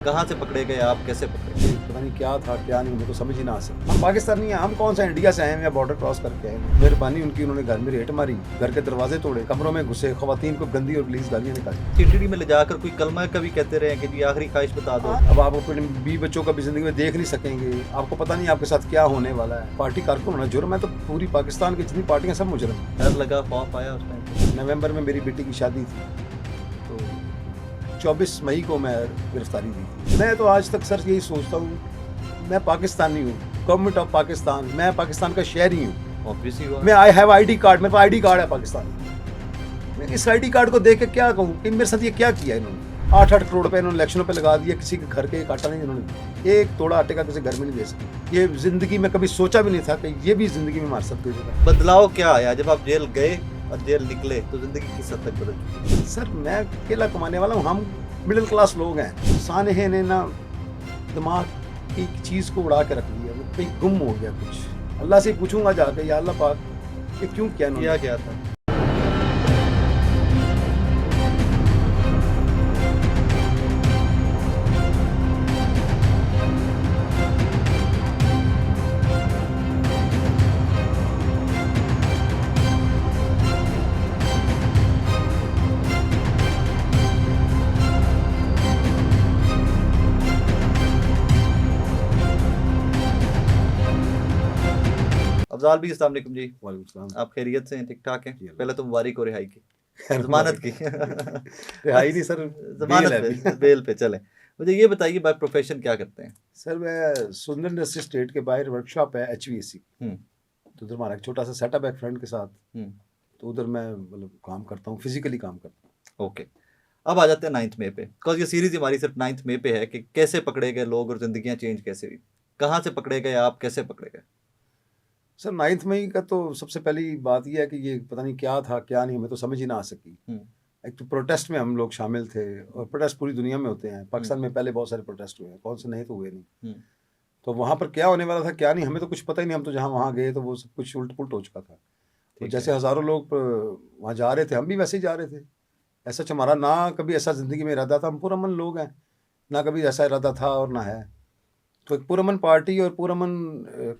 कहाँ से पकड़े गए आप, कैसे पकड़े? पता नहीं क्या था क्या नहीं, मुझे तो समझ ही ना आ सका। हम पाकिस्तानी हैं, हम कौन सा इंडिया से आए हैं या बॉर्डर क्रॉस करके आए हैं। मेहरबानी उनकी, उन्होंने घर में रेट मारी, घर के दरवाजे तोड़े, कमरों में घुसे, खवातीन को गंदी और गलीज गालियां निकाली। सीटीडी में ले जाकर कोई कलमा कभी कहते रहे कि जी आखिरी ख्वाहिश बता दो। अब आप अपने 20 बच्चों का भी जिंदगी में देख नहीं सकेंगे, आपको पता नहीं आपके साथ क्या होने वाला है। पार्टी कारकुन होना जुर्म है, तो पूरी पाकिस्तान की जितनी पार्टियां सब मुजरम हैं। डर लगा, खौफ आया उस टाइम? नवंबर में मेरी बेटी की शादी थी, तो 24 मई को मैं गिरफ्तारी दी थी। मैं तो आज तक सर यही सोचता हूँ, मैं पाकिस्तानी हूँ, गवर्नमेंट ऑफ पाकिस्तान, मैं पाकिस्तान का शहरी हूँ। ऑब्वियसली हुआ। मैं आई हैव आईडी कार्ड, मेरे पास आईडी कार्ड है पाकिस्तान। मैं इस आईडी कार्ड को देख के क्या कहूँ कि मेरे साथ ये क्या किया इन्होंने। 8-8 करोड़ रुपए इन्होंने इलेक्शनों पे लगा दिया, किसी के घर के एक आटा नहीं इन्होंने, एक तोड़ा आटे का किसी घर में नहीं दे सके। ये जिंदगी में कभी सोचा भी नहीं था कि ये भी जिंदगी में मार सकते थे। बदलाव क्या आया जब आप जेल गए और जेल निकले तो जिंदगी किस हद तक बदल? सर मैं अकेला कमाने वाला हूँ, हम मिडिल क्लास लोग हैं। सानहे ने ना दिमाग की चीज़ को उड़ा के रख लिया, वो कहीं गुम हो गया कुछ। अल्लाह से पूछूंगा जाके, या अल्लाह पाक ये क्यों किया इन्होंने? क्या था? अफजाल भी अस्सलाम वालेकुम जी। वालेकुम सलाम। आप खैरियत से हैं, ठीक ठाक हैं? जी, अल्लाह। पहले तो मुबारक हो रिहाई की, जमानत की। रिहाई नहीं सर, जमानत बेल है पे, अभी। बेल पे चले। मुझे ये बताइए बाय प्रोफेशन क्या करते हैं? सर मैं सुंदर इंडस्ट्री स्टेट के बाहर वर्कशॉप है HVAC, हम्म तो उधर हमारा एक छोटा सा सेटअप है फ्रेंड के साथ, हम्म तो उधर मैं मतलब काम करता हूँ, फिजिकली काम करता हूँ। ओके। अब आ जाते हैं 9th मई पे, बिकॉज ये सीरीज हमारी सिर्फ 9th मई पे है कि कैसे पकड़े गए लोग और जिंदगियां चेंज कैसे हुई। कहाँ से पकड़े गए आप, कैसे पकड़े गए? सर 9 मई का तो सबसे पहली बात यह है कि ये पता नहीं क्या था क्या नहीं, हमें तो समझ ही ना आ सकी। हम्म एक तो प्रोटेस्ट में हम लोग शामिल थे, और प्रोटेस्ट पूरी दुनिया में होते हैं, पाकिस्तान में पहले बहुत सारे प्रोटेस्ट हुए हैं, कौन से नहीं तो हुए नहीं। हम्म तो वहाँ पर क्या होने वाला था क्या नहीं, हमें तो कुछ पता ही नहीं। हम तो जहाँ वहाँ गए तो वो सब कुछ उल्ट पुल्ट हो चुका था। तो ठीक जैसे है। हज़ारों लोग वहाँ जा रहे थे, हम भी वैसे ही जा रहे थे। ऐसा हमारा ना कभी ऐसा ज़िंदगी में इरादा था, हम पुरअमन लोग हैं, ना कभी ऐसा इरादा था और ना है। तो एक पुरअमन पार्टी और पुरअमन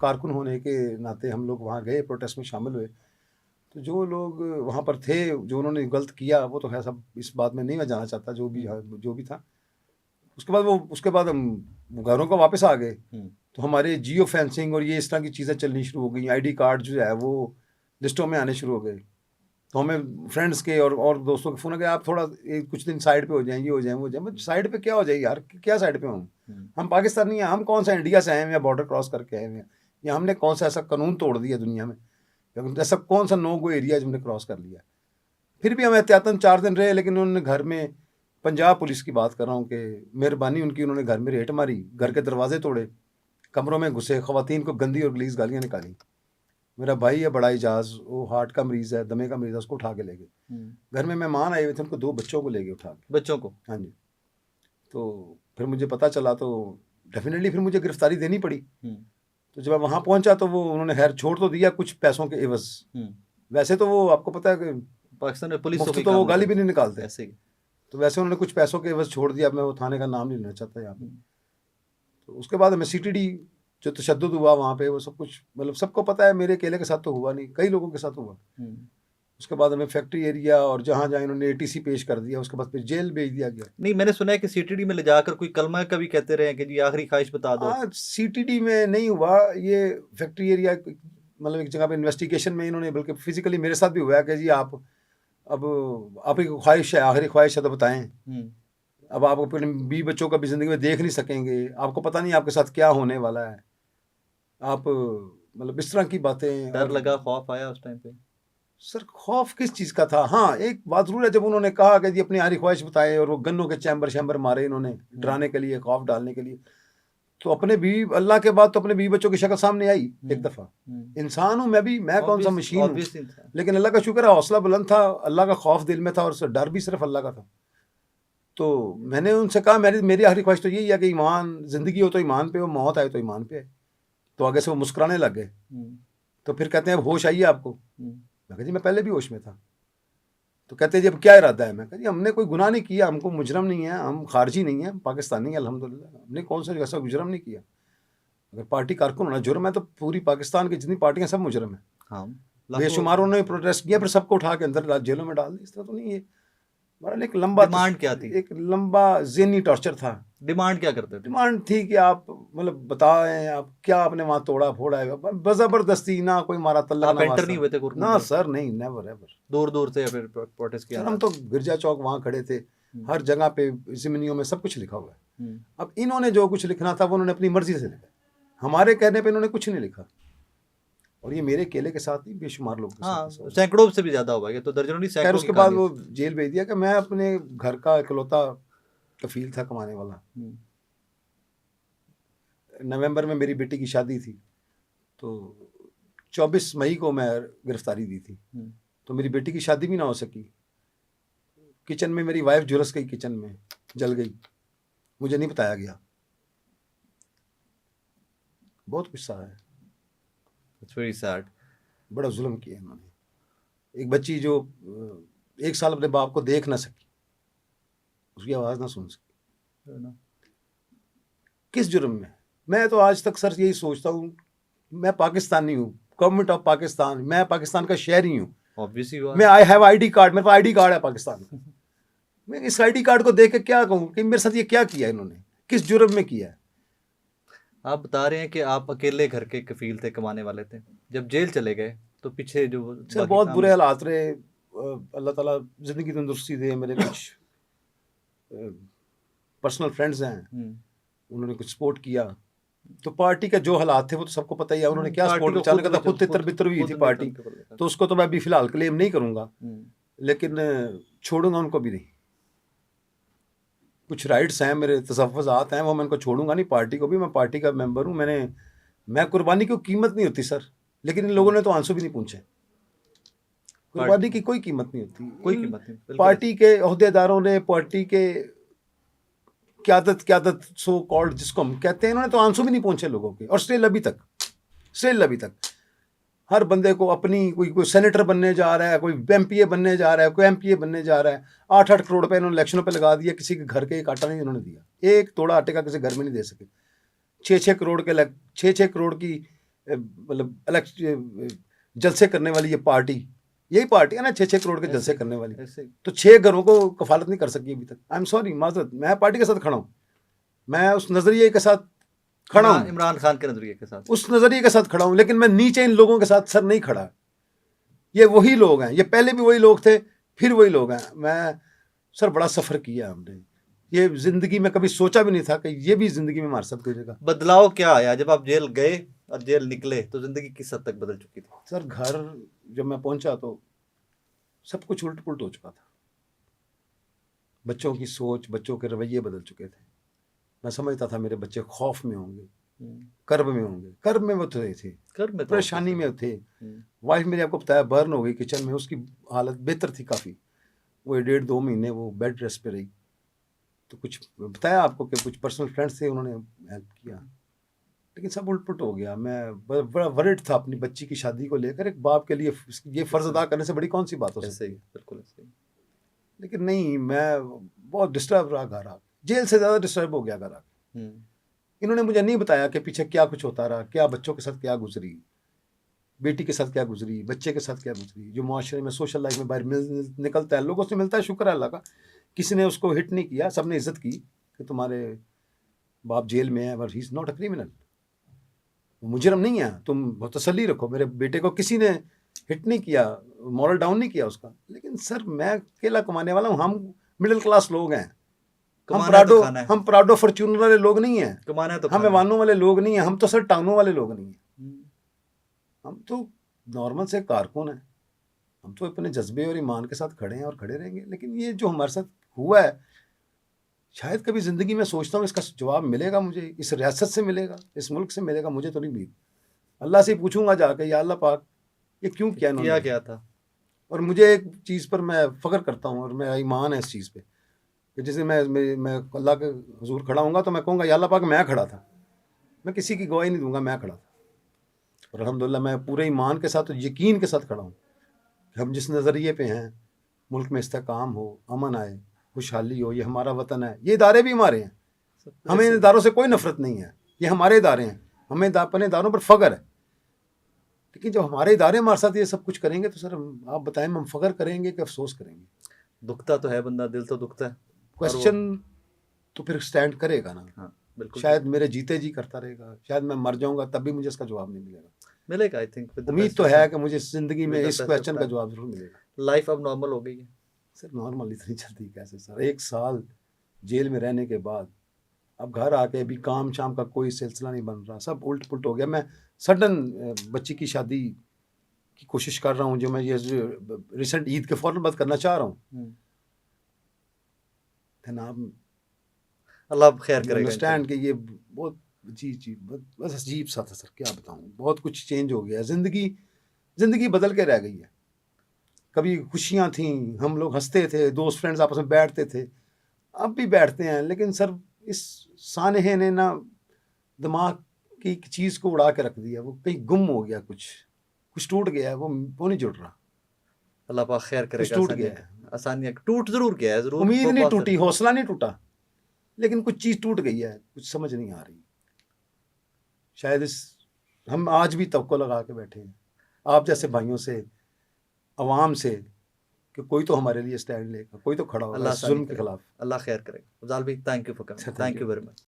कारकुन होने के नाते हम लोग वहाँ गए, प्रोटेस्ट में शामिल हुए। तो जो लोग वहाँ पर थे, जो उन्होंने गलत किया, वो तो है सब, इस बात में नहीं मैं जाना चाहता, जो भी था। उसके बाद हम घरों को वापस आ गए। तो हमारे जियो फेंसिंग और ये इस तरह की चीज़ें चलनी शुरू हो गई, आईडी कार्ड जो है वो लिस्टों में आने शुरू हो गए। तो हमें फ्रेंड्स के और दोस्तों के फ़ोन आ गए, आप थोड़ा कुछ दिन साइड पे हो जाएं, ये हो जाएं, वो हो जाएं। साइड पे क्या हो जाएगी यार, क्या साइड पे हूँ? हम पाकिस्तानी हैं, हम कौन सा इंडिया से आए हैं या बॉर्डर क्रॉस करके आए हैं, या हमने कौन सा ऐसा कानून तोड़ दिया दुनिया में, ऐसा कौन सा नो गो एरिया जो हमने क्रॉस कर लिया? फिर भी हम एहतियातन 4 दिन रहे, लेकिन उन्होंने घर में, पंजाब पुलिस की बात कर रहा हूँ, कि मेहरबानी उनकी, उन्होंने घर में रेट मारी, घर के दरवाजे तोड़े, कमरों में घुसे, खवातीन को गंदी और गलीज गालियाँ निकाली। मेरा भाई है बड़ा एजाज, वो हार्ट का मरीज़ है, दमे का मरीज़ है, उसको उठा के ले गए। घर में मेहमान आए हुए थे, उनको 2 बच्चों को ले गए उठा के। बच्चों को? हाँ जी। तो फिर मुझे पता चला, तो डेफिनेटली फिर मुझे गिरफ्तारी देनी पड़ी। तो जब मैं वहाँ पहुँचा तो वो उन्होंने खैर छोड़ तो दिया कुछ पैसों के एवज। वैसे तो वो आपको पता है कि पाकिस्तान में पुलिस मुफ्त तो वो गाली भी नहीं निकालते, ऐसे ही। तो वैसे उन्होंने कुछ पैसों के एवज छोड़ दिया। अब मैं वो थाने का नाम नहीं लेना चाहता यहाँ पे। तो उसके बाद हमें CTD जो तशद्दुद हुआ वहाँ पे, वो सब कुछ मतलब सबको पता है, मेरे अकेले के साथ तो हुआ नहीं, कई लोगों के साथ हुआ। उसके बाद हमें फैक्ट्री एरिया और जहाँ जहाँ इन्होंने ATC पेश कर दिया, उसके बाद फिर जेल भेज दिया गया। नहीं, मैंने सुना है कि सीटीडी में ले जाकर कोई कलमा कभी कहते रहे कि जी आखिरी ख्वाहिश बता दो। CTD में नहीं हुआ, ये फैक्ट्री एरिया मतलब एक जगह पे इन्वेस्टिगेशन में इन्होंने, बल्कि फिजिकली मेरे साथ भी हुआ है कि जी आप, अब आपकी ख्वाहिश है, आखिरी ख्वाहिश है तो बताएं। अब आप अपने 20 बच्चों का भी ज़िंदगी में देख नहीं सकेंगे, आपको पता नहीं आपके साथ क्या होने वाला है, आप मतलब इस तरह की बातें। डर लगा, खौफ आया उस टाइम पे? सर खौफ किस चीज़ का था? हाँ एक बात ज़रूर है, जब उन्होंने कहा कि जी अपनी आखिरी ख्वाहिश बताएं, और वो गन्नों के चैम्बर मारे इन्होंने डराने के लिए, खौफ डालने के लिए, तो अपने बीवी, अल्लाह के बाद तो अपने बीवी बच्चों की शक्ल सामने आई एक दफ़ा। इंसान हूँ मैं भी, मैं कौन सा मशीन हूँ? लेकिन अल्लाह का शुक्र है, हौसला बुलंद था, अल्लाह का खौफ दिल में था, और डर भी सिर्फ अल्लाह का था। तो मैंने उनसे कहा, मेरी आखिरी ख्वाहिश तो यही है कि ईमान, ज़िंदगी हो तो ईमान पे हो, मौत आए तो ईमान पे है। तो आगे से वो मुस्कुराने लग गए। तो फिर कहते हैं अब होश आई है आपको? मैं कहा जी मैं पहले भी होश में था। तो कहते जी अब क्या इरादा है? मैं कहा जी हमने कोई गुनाह नहीं किया, हमको मुजरम नहीं है, हम खारजी नहीं है, हम पाकिस्तानी हैं अल्हम्दुलिल्लाह, हमने कौन सा ऐसा मुजरम नहीं किया। अगर पार्टी कारकुन होना जुर्म है तो पूरी पाकिस्तान की जितनी पार्टियां सब मुजरम है। हाँ, बेशुमार उन्होंने प्रोटेस्ट किया, फिर सबको उठा के अंदर जेलों में डाल दिया। इस तरह तो नहीं है। बहरहाल एक लंबा डिमांड क्या थी? एक लंबा ज़हनी टॉर्चर था। डिमांड क्या करते थे? डिमांड थी कि आप मतलब बताएं आप क्या आपने वहाँ तोड़ा फोड़ा है, ज़बरदस्ती, ना कोई मारा तल्ला आप ना एंटर नहीं वास्ता। हुए थे कुरकुर ना में? सर, नहीं, नेवर एवर। दूर दूर से या फिर प्रोटेस्ट किया सर था? हम तो गिरजा चौक वहाँ खड़े थे, हर जगह पे ज़िमनियों में सब कुछ लिखा हुआ है। अब इन्होंने जो कुछ लिखना था वो उन्होंने अपनी मर्जी से लिखा, हमारे कहने पे इन्होंने कुछ नहीं लिखा। और ये मेरे अकेले के साथ ही बेशुमार लोगों के हाँ, साथ। सैकड़ों से भी ज्यादा होगा ये तो, दर्जनों नहीं खैर सैकड़ों उसके की बाद कहानी वो है। जेल भेज दिया कि मैं अपने घर का इकलौता कफील था कमाने वाला। नवंबर में मेरी बेटी की शादी थी, तो 24 मई को मैं गिरफ्तारी दी थी, तो मेरी बेटी की शादी भी ना हो सकी। किचन में मेरी वाइफ झुलस गई, किचन में जल गई, मुझे नहीं बताया गया। बहुत गुस्सा है। It's very sad. बड़ा जुल्म किया इन्होंने। एक बच्ची जो 1 साल अपने बाप को देख ना सकी, उसकी आवाज़ ना सुन सकी, किस जुर्म में? मैं तो आज तक सर यही सोचता हूँ, मैं पाकिस्तानी हूँ, गवर्नमेंट ऑफ पाकिस्तान, मैं पाकिस्तान का शहरी हूँ, ऑब्वियसली मैं आई हैव ID कार्ड, मेरे पास ID कार्ड है पाकिस्तान का। मैं इस ID कार्ड को देख के क्या कहूँ कि मेरे साथ ये क्या किया इन्होंने, किस जुर्म में किया है? आप बता रहे हैं कि आप अकेले घर के कफील थे, कमाने वाले थे, जब जेल चले गए तो पीछे जो सर बाकी बहुत काम बुरे हालात रहे। अल्लाह ताला ज़िंदगी तंदुरुस्ती दे। मेरे कुछ पर्सनल फ्रेंड्स हैं, उन्होंने कुछ सपोर्ट किया। तो पार्टी के जो हालात थे वो तो सबको पता ही है, उन्होंने क्या पार्टी सपोर्ट, को अचानक खुद था खुद तितर बितर हुई थी पार्टी, तो उसको तो मैं अभी फिलहाल क्लेम नहीं करूंगा, लेकिन छोड़ूंगा उनको भी नहीं। कुछ राइट्स हैं, मेरे तसव्वुज़ात हैं, वो मैं उनको छोड़ूंगा नहीं। पार्टी को भी, मैं पार्टी का मेंबर हूँ, मैं कुर्बानी की कीमत नहीं होती सर, लेकिन इन लोगों ने तो आंसू भी नहीं पूछे। कुर्बानी की कोई कीमत नहीं होती, कोई कीमत नहीं। पार्टी के अहदेदारों ने, पार्टी के क्यादत सो कॉल्ड जिसको हम कहते हैं, इन्होंने तो आंसू भी नहीं पहुंचे लोगों के। और स्टिल अभी तक हर बंदे को अपनी, कोई सेनेटर बनने जा रहा है, कोई MPA बनने जा रहा है, कोई MPA बनने जा रहा है। 8-8 करोड़ रुपए इन्होंने इलेक्शनों पे लगा दिया, किसी के घर के एक आटा नहीं इन्होंने दिया, एक तोड़ा आटे का किसी घर में नहीं दे सके। 6-6 करोड़ की मतलब जलसे करने वाली ये पार्टी, यही पार्टी है ना 6-6 करोड़ के जलसे करने वाली, तो 6 घरों को कफालत नहीं कर सकी अभी तक। आई एम सॉरी, माजरत, मैं पार्टी के साथ खड़ा हूँ, मैं उस नजरिए के साथ खड़ा हूँ, इमरान खान के नजरिए के साथ, उस नजरिए के साथ खड़ा हूँ, लेकिन मैं नीचे इन लोगों के साथ सर नहीं खड़ा। ये वही लोग हैं, ये पहले भी वही लोग थे, फिर वही लोग हैं। मैं सर बड़ा सफ़र किया हमने, ये ज़िंदगी में कभी सोचा भी नहीं था कि ये भी ज़िंदगी में हमारे साथ गुजरेगा। बदलाव क्या आया जब आप जेल गए और जेल निकले, तो ज़िंदगी किस हद तक बदल चुकी थी? सर घर जब मैं पहुंचा तो सब कुछ उल्ट पुल्ट हो चुका था। बच्चों की सोच, बच्चों के रवैये बदल चुके थे। मैं समझता था मेरे बच्चे खौफ में होंगे, कर्ब में होंगे, कर्ब में वो थे, परेशानी में थे। वाइफ मेरी आपको बताया बर्न हो गई किचन में, उसकी हालत बेहतर थी काफ़ी, वो 1.5-2 महीने वो बेड रेस्ट पे रही। तो कुछ बताया आपको कि कुछ पर्सनल फ्रेंड्स थे, उन्होंने हेल्प किया, लेकिन सब उल्ट-पुल्ट हो गया। मैं बड़ा वरिड था अपनी बच्ची की शादी को लेकर। एक बाप के लिए ये फ़र्ज़ अदा करने से बड़ी कौन सी बात हो सकती है? बिल्कुल ऐसे ही। लेकिन नहीं, मैं बहुत डिस्टर्ब रहा घर आके, जेल से ज़्यादा डिस्टर्ब हो गया घर आके। इन्होंने मुझे नहीं बताया कि पीछे क्या कुछ होता रहा, क्या बच्चों के साथ क्या गुजरी, बेटी के साथ क्या गुजरी, बच्चे के साथ क्या गुजरी, जो माशरे में सोशल लाइफ में बाहर निकलता है, लोगों से मिलता है, शुक्र है अल्लाह का, किसी ने उसको हिट नहीं किया, सबने इज्जत की कि तुम्हारे बाप जेल में है, but he is not a criminal, मुजरम नहीं है, तुम बहुत तसल्ली रखो। मेरे बेटे को किसी ने हिट नहीं किया, मॉरल डाउन नहीं किया उसका। लेकिन सर मैं अकेला कमाने वाला हूँ, हम मिडिल क्लास लोग हैं, हम प्राडो फॉर्च्यूनर वाले लोग नहीं हैं, हम एवानों वाले लोग नहीं हैं, हम तो सर टाउनों वाले लोग नहीं हैं, हम तो नॉर्मल से कारकुन हैं, हम तो अपने जज्बे और ईमान के साथ खड़े हैं और खड़े रहेंगे। लेकिन ये जो हमारे साथ हुआ है, शायद कभी ज़िंदगी में सोचता हूँ इसका जवाब मिलेगा मुझे, इस रियासत से मिलेगा, इस मुल्क से मिलेगा, मुझे तो नहीं उम्मीद। अल्लाह से पूछूंगा जाके, या अल्लाह पाक ये क्यों किया इन्होंने, क्या था। और मुझे एक चीज़ पर मैं फ़ख्र करता हूँ और मेरा ईमान है इस चीज़ पे कि जिस दिन मैं अल्लाह के हुजूर खड़ा हूँगा तो मैं कहूँगा या अल्लाह पाक मैं खड़ा था, मैं किसी की गवाही नहीं दूंगा, मैं खड़ा था। और अल्हम्दुलिल्लाह मैं पूरे ईमान के साथ और यकीन के साथ खड़ा हूँ कि हम जिस नज़रिए पे हैं मुल्क में इस्तेकाम हो, अमन आए, खुशहाली हो, ये हमारा वतन है। ये इदारे भी हमारे हैं, हमें इन इदारों से कोई नफरत नहीं है, ये हमारे इदारे हैं, हमें अपने इदारों पर फ़ख्र है। लेकिन जब हमारे इदारे हमारे साथ ये सब कुछ करेंगे तो सर आप बताएं, हम फ़ख्र करेंगे कि अफसोस करेंगे? दुखता तो है बंदा, दिल तो दुखता है। क्वेश्चन तो फिर स्टैंड करेगा ना। हाँ बिल्कुल। शायद मेरे जीते जी करता रहेगा, शायद मैं मर जाऊंगा तब भी मुझे इसका जवाब नहीं मिलेगा। मिलेगा आई थिंक। उम्मीद तो है कि मुझे ज़िंदगी में इस क्वेश्चन का जवाब जरूर मिलेगा। लाइफ अब नॉर्मल हो गई है सर नॉर्मल इतनी जल्दी कैसे सर? 1 साल जेल में रहने के बाद अब घर आके अभी काम शाम का कोई सिलसिला नहीं बन रहा, सब उल्ट पुल्ट हो गया। मैं सडन बच्ची की शादी की कोशिश कर रहा हूँ, जो मैं ये रिसेंट ईद के फौरन बाद करना चाह रहा हूँ। आप अल्लाह खैर करेगा। अंडरस्टैंड कि ये बहुत जी बस अजीब सा था सर, क्या बताऊँ। बहुत कुछ चेंज हो गया, ज़िंदगी बदल के रह गई है। कभी खुशियाँ थीं, हम लोग हंसते थे, दोस्त फ्रेंड्स आपस में बैठते थे, अब भी बैठते हैं, लेकिन सर इस सानहे ने ना दिमाग की चीज़ को उड़ा के रख दिया। वो कहीं गुम हो गया, कुछ टूट गया है, वो नहीं जुड़ रहा। अल्लाह पाक खैर करेगा। टूट गया है, आसानियाँ टूट जरूर गया है, जरूर। उम्मीद नहीं टूटी, हौसला नहीं टूटा, लेकिन कुछ चीज़ टूट गई है, कुछ समझ नहीं आ रही। शायद हम आज भी तवक्को लगा के बैठे हैं आप जैसे भाइयों से, अवाम से, कि कोई तो हमारे लिए स्टैंड लेगा, कोई तो खड़ा होगा इस जुल्म के खिलाफ। अल्लाह खैर करेगा। अफजाल भाई thank you for coming, thank you very much.